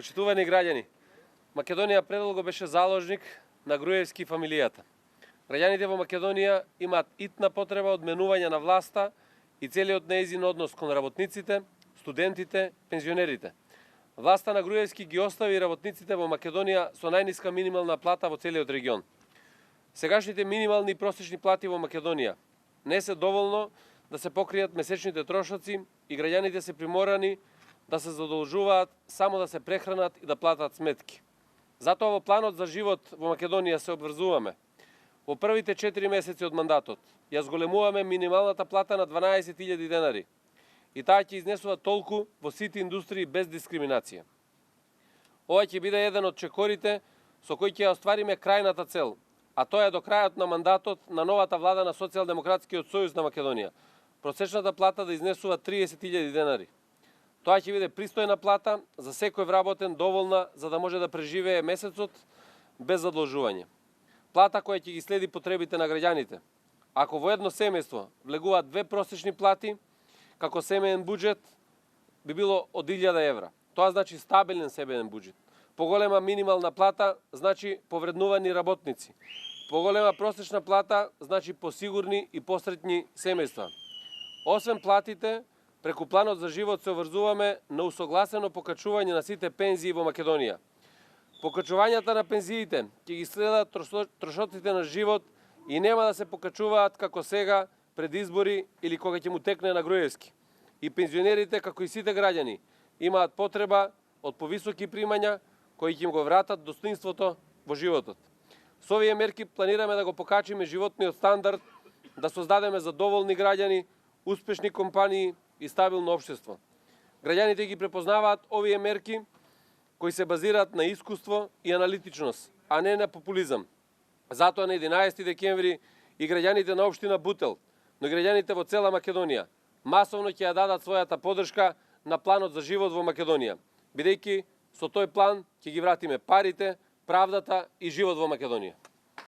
Почитувани граѓани, Македонија предолго беше заложник на Груевски и фамилијата. Граѓаните во Македонија имаат итна потреба од менување на власта и целиот неизин однос кон работниците, студентите, пензионерите. Власта на Груевски ги остави работниците во Македонија со најниска минимална плата во целиот регион. Сегашните минимални и просечни плати во Македонија не се доволно да се покријат месечните трошоци и граѓаните се приморани да се задолжуваат само да се прехранат и да платат сметки. Затоа во планот за живот во Македонија се обврзуваме. Во првите 4 месеци од мандатот ја зголемуваме минималната плата на 12.000 денари и таа ќе изнесува толку во сите индустрии без дискриминација. Ова ќе биде еден од чекорите со кој ќе ја оствариме крајната цел, а тоа е до крајот на мандатот на новата влада на Социјалдемократскиот сојуз на Македонија. Просечната плата да изнесува 30.000 денари. Тоа ќе биде пристојна плата за секој вработен, доволна за да може да преживее месецот без задолжување. Плата која ќе ги следи потребите на граѓаните. Ако во едно семејство влегуваат 2 просечни плати, како семеен буџет би било од 1000 евра. Тоа значи стабилен семеен буџет. Поголема минимална плата значи повреднувани работници. Поголема просечна плата значи посигурни и посретни семејства. Освен платите, преку планот за живот се обврзуваме на усогласено покачување на сите пензии во Македонија. Покачувањата на пензиите ќе ги следат трошоците на живот и нема да се покачуваат како сега пред избори или кога ќе му текне на Груевски. И пензионерите, како и сите граѓани, имаат потреба од повисоки примања кои ќе им го вратат достоинството во животот. Со овие мерки планираме да го покачиме животниот стандард, да создадеме задоволни граѓани, успешни компании и стабилно општество. Граѓаните ги препознаваат овие мерки кои се базираат на искуство и аналитичност, а не на популизам. Затоа на 11 декември и граѓаните на општина Бутел, но и граѓаните во цела Македонија масовно ќе ја дадат својата поддршка на планот за живот во Македонија, бидејќи со тој план ќе ги вратиме парите, правдата и живот во Македонија.